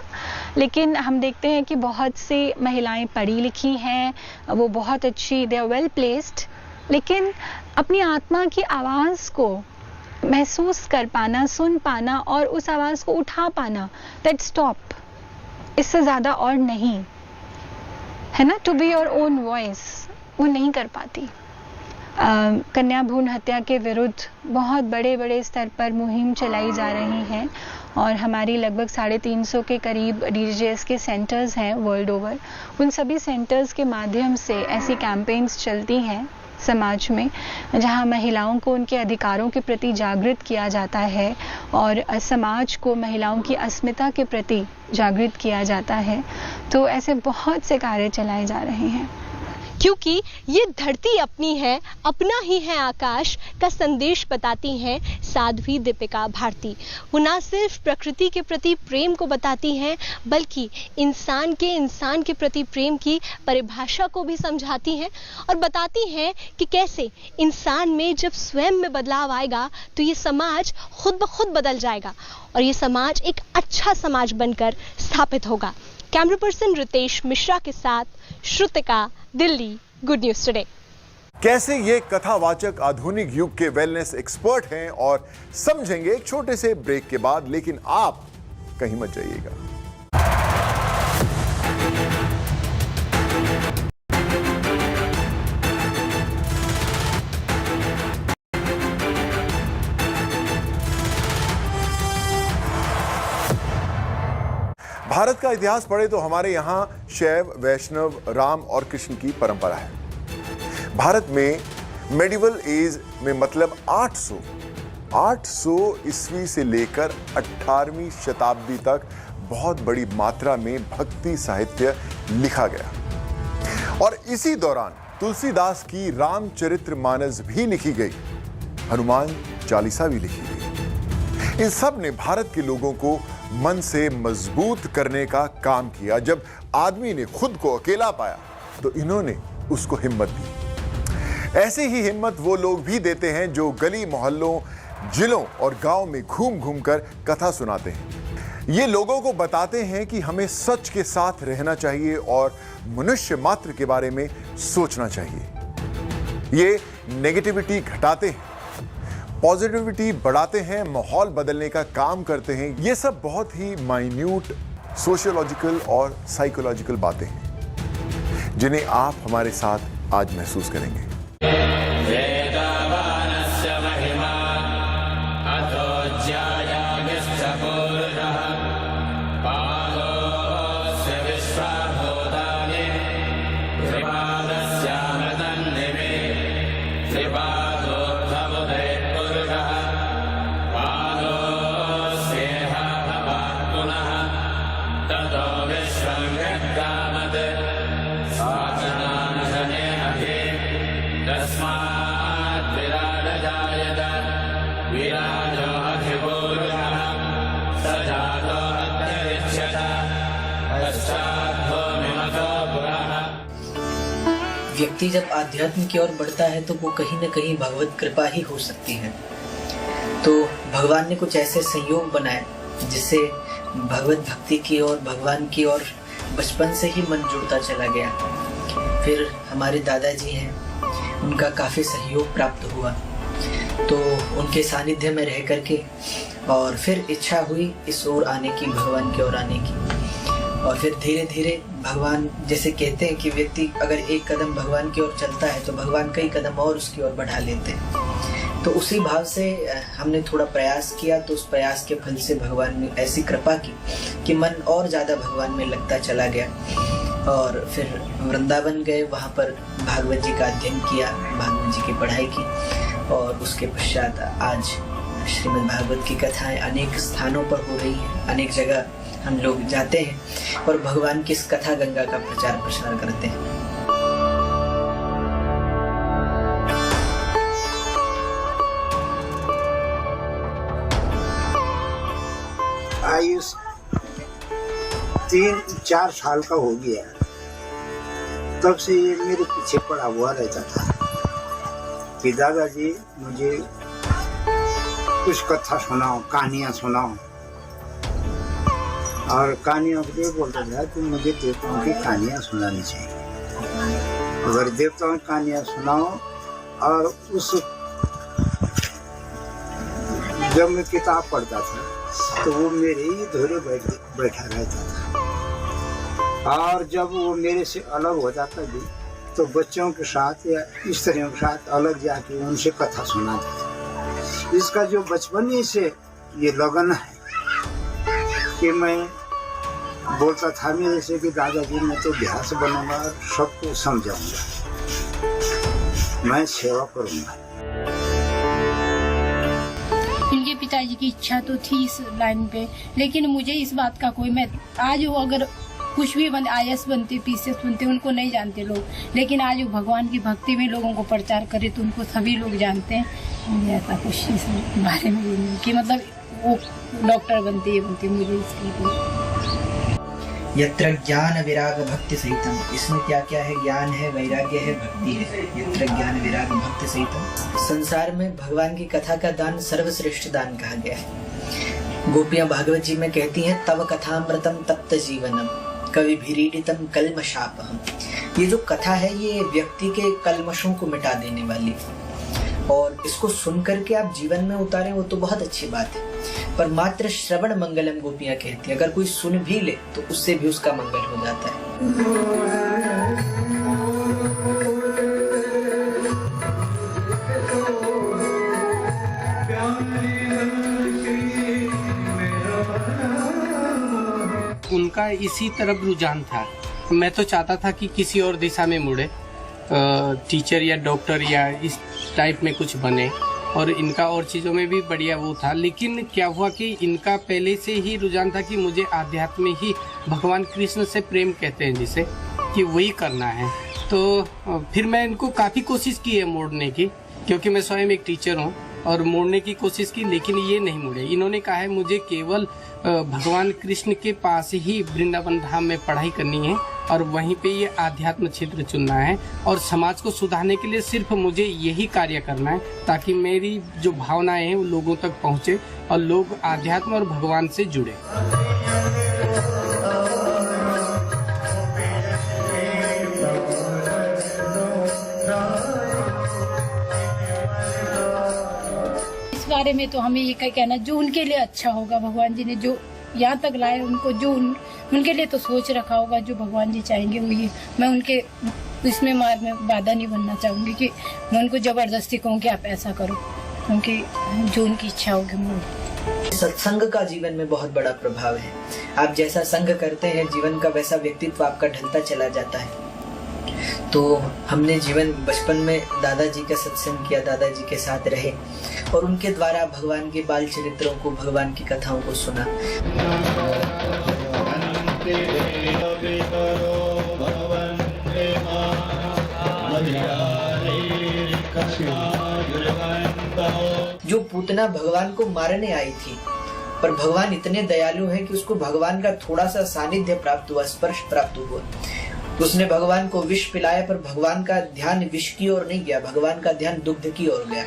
लेकिन हम देखते हैं कि बहुत सी महिलाएं पढ़ी लिखी हैं, वो बहुत अच्छी, दे आर वेल प्लेस्ड, लेकिन अपनी आत्मा की आवाज़ को महसूस कर पाना, सुन पाना और उस आवाज़ को उठा पाना, दैट स्टॉप, इससे ज़्यादा और नहीं है ना। To be your own voice, वो नहीं कर पाती। कन्या भ्रूण हत्या के विरुद्ध बहुत बड़े बड़े स्तर पर मुहिम चलाई जा रही हैं और हमारी लगभग 350 के करीब DGS के सेंटर्स हैं वर्ल्ड ओवर। उन सभी सेंटर्स के माध्यम से ऐसी कैंपेन्स चलती हैं समाज में, जहां महिलाओं को उनके अधिकारों के प्रति जागृत किया जाता है और समाज को महिलाओं की अस्मिता के प्रति जागृत किया जाता है। तो ऐसे बहुत से कार्य चलाए जा रहे हैं। क्योंकि ये धरती अपनी है, अपना ही है आकाश का संदेश बताती हैं साध्वी दीपिका भारती। वो ना सिर्फ प्रकृति के प्रति प्रेम को बताती हैं, बल्कि इंसान के प्रति प्रेम की परिभाषा को भी समझाती हैं और बताती हैं कि कैसे इंसान में जब स्वयं में बदलाव आएगा तो ये समाज खुद ब खुद बदल जाएगा और ये समाज एक अच्छा समाज बनकर स्थापित होगा। कैमरा पर्सन रितेश मिश्रा के साथ Shrutika, Delhi, good news today. कैसे ये कथावाचक आधुनिक युग के वेलनेस एक्सपर्ट हैं और समझेंगे एक छोटे से ब्रेक के बाद, लेकिन आप कहीं मत जाइएगा। भारत का इतिहास पढ़े तो हमारे यहां शैव, वैष्णव, राम और कृष्ण की परंपरा है। भारत में मेडिवल एज में मतलब 800 ईस्वी से लेकर 18वीं शताब्दी तक बहुत बड़ी मात्रा में भक्ति साहित्य लिखा गया और इसी दौरान तुलसीदास की रामचरितमानस भी लिखी गई, हनुमान चालीसा भी लिखी गई। इन सब ने भारत के लोगों को मन से मजबूत करने का काम किया। जब आदमी ने खुद को अकेला पाया तो इन्होंने उसको हिम्मत दी। ऐसी ही हिम्मत वो लोग भी देते हैं जो गली मोहल्लों, जिलों और गांव में घूम घूम कर कथा सुनाते हैं। ये लोगों को बताते हैं कि हमें सच के साथ रहना चाहिए और मनुष्य मात्र के बारे में सोचना चाहिए। ये नेगेटिविटी घटाते हैं, पॉजिटिविटी बढ़ाते हैं, माहौल बदलने का काम करते हैं। ये सब बहुत ही माइन्यूट सोशियोलॉजिकल और साइकोलॉजिकल बातें हैं जिन्हें आप हमारे साथ आज महसूस करेंगे। व्यक्ति जब आध्यात्म की ओर बढ़ता है तो वो कहीं न कहीं भगवत कृपा ही हो सकती है। तो भगवान ने कुछ ऐसे संयोग बनाए जिससे भगवत भक्ति की ओर, भगवान की ओर बचपन से ही मन जुड़ता चला गया। फिर हमारे दादाजी हैं, उनका काफ़ी सहयोग प्राप्त हुआ। तो उनके सानिध्य में रह करके और फिर इच्छा हुई इस ओर आने की, भगवान की ओर आने की। और फिर धीरे धीरे भगवान, जैसे कहते हैं कि व्यक्ति अगर एक कदम भगवान की ओर चलता है तो भगवान कई कदम और उसकी ओर बढ़ा लेते हैं। तो उसी भाव से हमने थोड़ा प्रयास किया, तो उस प्रयास के फल से भगवान ने ऐसी कृपा की कि मन और ज़्यादा भगवान में लगता चला गया। और फिर वृंदावन गए, वहाँ पर भागवत जी का अध्ययन किया, भागवत जी की पढ़ाई की। और उसके पश्चात आज श्रीमद् भागवत की कथाएं अनेक स्थानों पर हो रही है, अनेक जगह हम लोग जाते हैं और भगवान की इस कथा गंगा का प्रचार प्रसार करते हैं। आयुष 3-4 साल का हो गया, तब से ये मेरे पीछे पड़ा हुआ रहता था कि दादाजी मुझे कुछ कथा सुनाओ, कहानियाँ सुनाओ। और कहानियों के लिए बोलता था कि मुझे देवताओं की कहानियाँ सुनानी चाहिए। अगर देवताओं की कहानियाँ सुनाओ, और उस जब मैं किताब पढ़ता था तो वो मेरे ही धोरे बैठा रहता था। और जब वो मेरे से अलग हो जाता भी तो बच्चों के साथ या स्त्रियों के साथ अलग जाके उनसे कथा सुनाता था। इसका जो बचपन ही से ये लगन है कि मैं बोलता था मेरे से कि दादाजी मैं तो अभ्यास बनूंगा, सबको समझाऊंगा, मैं सेवा करूंगा। इनके पिताजी की इच्छा तो थी इस लाइन पे, लेकिन मुझे इस बात का कोई, मैं आज वो अगर कुछ भी IAS बनते, PCS बनते, उनको नहीं जानते लोग, लेकिन आज वो भगवान की भक्ति में लोगों को प्रचार करे तो उनको सभी लोग जानते हैं। मुझे ऐसा कुछ इस बारे में नहीं कि मतलब वो डॉक्टर बनती है मुझे इसकी। यत्र ज्ञान विराग भक्ति सहितम, इसमें क्या क्या है? ज्ञान है, वैराग्य है, भक्ति है। यत्र ज्ञान विराग भक्ति सहितम। संसार में भगवान की कथा का दान सर्वश्रेष्ठ दान कहा गया है। गोपियां भागवत जी में कहती हैं, तव कथामृतम तप्त जीवनम कवि भीरीडितम कल्मशापहम। ये जो कथा है ये व्यक्ति के कल्मशों को मिटा देने वाली है, और इसको सुन करके आप जीवन में उतारें वो तो बहुत अच्छी बात है, पर मात्र श्रवण मंगलम गोपियां कहती हैं। अगर कोई सुन भी ले तो उससे भी उसका मंगल हो जाता है। उनका इसी तरफ रुझान था। मैं तो चाहता था कि किसी और दिशा में मुड़े, टीचर या डॉक्टर या इस टाइप में कुछ बने, और इनका और चीज़ों में भी बढ़िया वो था। लेकिन क्या हुआ कि इनका पहले से ही रुझान था कि मुझे आध्यात्म में ही, भगवान कृष्ण से प्रेम कहते हैं जिसे, कि वही करना है। तो फिर मैं इनको काफ़ी कोशिश की है मोड़ने की, क्योंकि मैं स्वयं एक टीचर हूँ, और मोड़ने की कोशिश की, लेकिन ये नहीं मुड़े। इन्होंने कहा है मुझे केवल भगवान कृष्ण के पास ही वृंदावन धाम में पढ़ाई करनी है, और वहीं पे ये आध्यात्म क्षेत्र चुनना है, और समाज को सुधारने के लिए सिर्फ मुझे यही कार्य करना है, ताकि मेरी जो भावनाएं हैं वो लोगों तक पहुँचे और लोग आध्यात्म और भगवान से जुड़े। बारे में तो हमें ये कहना, जो उनके लिए अच्छा होगा, भगवान जी ने जो यहाँ तक लाए उनको, जो उनके लिए तो सोच रखा होगा, जो भगवान जी चाहेंगे वो ये। मैं उनके इसमें में बाधा नहीं बनना चाहूँगी कि मैं उनको ज़बरदस्ती कहूँ कि आप ऐसा करो, क्योंकि जो उनकी इच्छा होगी वो। सत्संग का जीवन में बहुत बड़ा प्रभाव है। आप जैसा संग करते हैं जीवन का वैसा व्यक्तित्व आपका ढलता चला जाता है। तो हमने जीवन बचपन में दादाजी का सत्संग किया, दादाजी के साथ रहे, और उनके द्वारा भगवान के बाल चरित्रों को, भगवान की कथाओं को सुना। जो पूतना भगवान को मारने आई थी, पर भगवान इतने दयालु हैं कि उसको भगवान का थोड़ा सा सानिध्य प्राप्त हुआ, स्पर्श प्राप्त हुआ। उसने भगवान को विष पिलाया, पर भगवान का ध्यान विष की ओर नहीं गया, भगवान का ध्यान दुग्ध की ओर गया।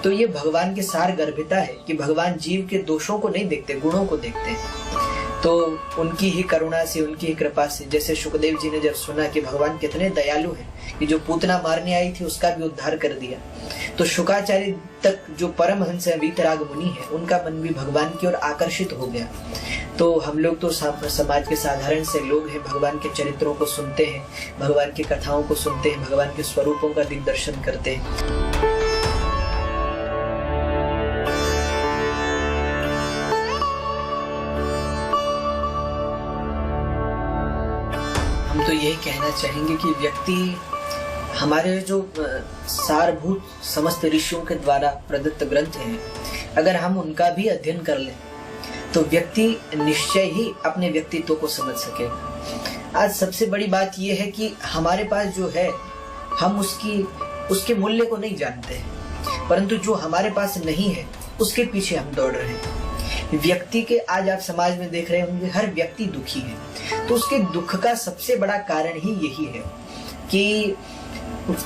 तो ये भगवान की सार गर्भिता है कि भगवान जीव के दोषों को नहीं देखते, गुणों को देखते हैं। तो उनकी ही करुणा से, उनकी ही कृपा से, जैसे सुखदेव जी ने जब सुना कि भगवान कितने दयालु हैं कि जो पूतना मारने आई थी उसका भी उद्धार कर दिया, तो शुकाचार्य तक जो परमहंस है, वीतराग मुनि है, उनका मन भी भगवान की ओर आकर्षित हो गया। तो हम लोग तो समाज के साधारण से लोग हैं, भगवान के चरित्रों को सुनते हैं, भगवान की कथाओं को सुनते हैं, भगवान के स्वरूपों का दिग्दर्शन करते हैं। हम तो यही कहना चाहेंगे कि व्यक्ति हमारे जो सारभूत समस्त ऋषियों के द्वारा प्रदत्त ग्रंथ हैं, अगर हम उनका भी अध्ययन कर लें तो व्यक्ति निश्चय ही अपने व्यक्तित्व को समझ सकेगा। आज सबसे बड़ी बात यह है कि हमारे पास जो है हम उसके मूल्य को नहीं जानते हैं, परंतु जो हमारे पास नहीं है उसके पीछे हम दौड़ रहे हैं। व्यक्ति के आज आप समाज में देख रहे होंगे हर व्यक्ति दुखी है, तो उसके दुख का सबसे बड़ा कारण ही यही है कि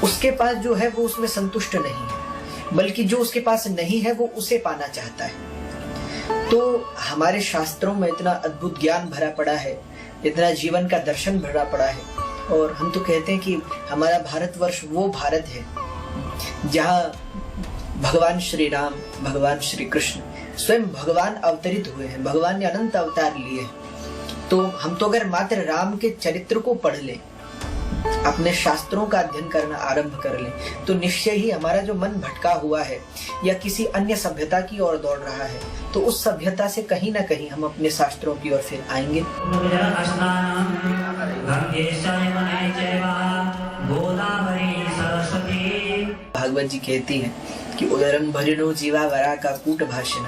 उसके पास जो है वो उसमें संतुष्ट नहीं है, बल्कि जो उसके पास नहीं है वो उसे पाना चाहता है। तो हमारे शास्त्रों में इतना अद्भुत ज्ञान भरा पड़ा है, इतना जीवन का दर्शन भरा पड़ा है, और हम तो कहते हैं कि हमारा भारतवर्ष वो भारत है जहाँ भगवान श्री राम, भगवान श्री कृष्ण स्वयं भगवान अवतरित हुए हैं, भगवान ने अनंत अवतार लिए हैं। तो हम तो अगर मात्र राम के चरित्र को पढ़ लें, अपने शास्त्रों का अध्ययन करना आरंभ कर लें, तो निश्चय ही हमारा जो मन भटका हुआ है या किसी अन्य सभ्यता की ओर दौड़ रहा है, तो उस सभ्यता से कहीं ना कहीं हम अपने शास्त्रों की ओर फिर आएंगे। भागवत जी कहती हैं कि उदरम भरिणो जीवा वरा का कूट भाषण।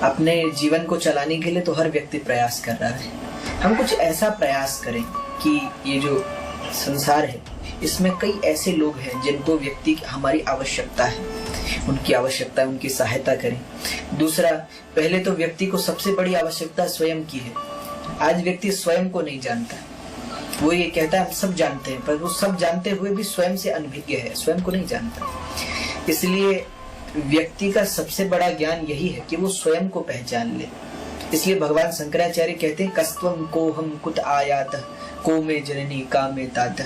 अपने जीवन को चलाने के लिए तो हर व्यक्ति प्रयास कर रहा है। हम कुछ ऐसा प्रयास करें कि ये जो संसार है इसमें कई ऐसे लोग हैं जिनको व्यक्ति की हमारी आवश्यकता है, उनकी आवश्यकता, उनकी सहायता करें। दूसरा, पहले तो व्यक्ति को सबसे बड़ी आवश्यकता स्वयं की है। आज व्यक्ति स्वयं को नहीं जानता, वो ये कहता है हम सब जानते हैं, पर वो सब जानते हुए भी स्वयं से अनभिज्ञ है, स्वयं को नहीं जानता। इसलिए व्यक्ति का सबसे बड़ा ज्ञान यही है कि वो स्वयं को पहचान ले। इसलिए भगवान शंकराचार्य कहते हैं कस्त्वं को हम कुत आयात को में जननी का में तात।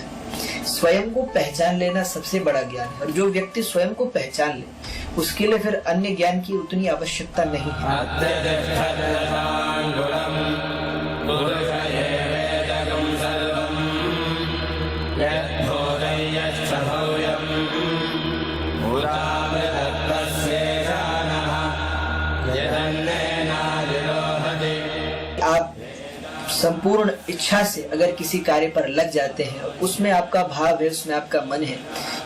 स्वयं को पहचान लेना सबसे बड़ा ज्ञान है, और जो व्यक्ति स्वयं को पहचान ले उसके लिए फिर अन्य ज्ञान की उतनी आवश्यकता नहीं आप संपूर्ण इच्छा से अगर किसी कार्य पर लग जाते हैं, उसमें आपका भाव है, उसमें आपका मन है,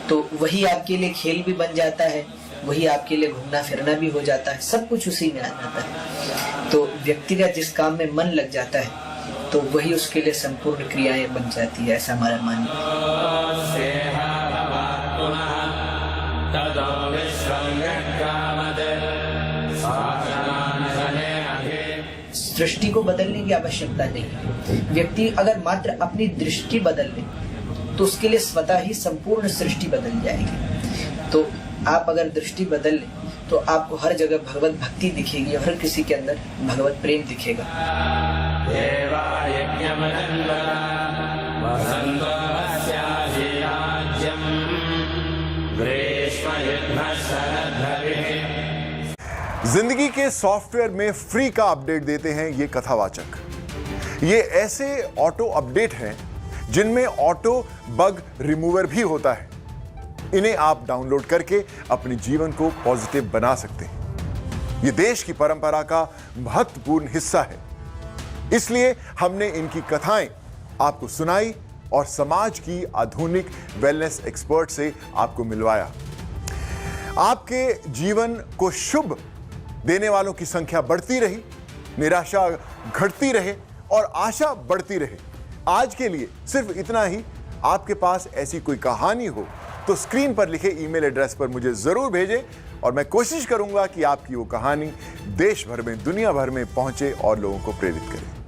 तो वही आपके लिए खेल भी बन जाता है, वही आपके लिए घूमना फिरना भी हो जाता है, सब कुछ उसी में आ जाता है। तो व्यक्ति का जिस काम में मन लग जाता है तो वही उसके लिए संपूर्ण क्रियाएं बन जाती है, ऐसा हमारा मानना दृष्टि को बदलने की आवश्यकता नहीं है। व्यक्ति अगर मात्र अपनी दृष्टि बदल ले तो उसके लिए स्वतः ही संपूर्ण सृष्टि बदल जाएगी। तो आप अगर दृष्टि बदल ले तो आपको हर जगह भगवत भक्ति दिखेगी, हर किसी के अंदर भगवत प्रेम दिखेगा। जिंदगी के सॉफ्टवेयर में फ्री का अपडेट देते हैं ये कथावाचक। ये ऐसे ऑटो अपडेट हैं जिनमें ऑटो बग रिमूवर भी होता है। इन्हें आप डाउनलोड करके अपने जीवन को पॉजिटिव बना सकते हैं। ये देश की परंपरा का महत्वपूर्ण हिस्सा है, इसलिए हमने इनकी कथाएं आपको सुनाई और समाज की आधुनिक वेलनेस एक्सपर्ट से आपको मिलवाया। आपके जीवन को शुभ देने वालों की संख्या बढ़ती रही, निराशा घटती रहे और आशा बढ़ती रहे। आज के लिए सिर्फ इतना ही। आपके पास ऐसी कोई कहानी हो तो स्क्रीन पर लिखे ईमेल एड्रेस पर मुझे जरूर भेजें और मैं कोशिश करूंगा कि आपकी वो कहानी देश भर में, दुनिया भर में पहुंचे और लोगों को प्रेरित करे।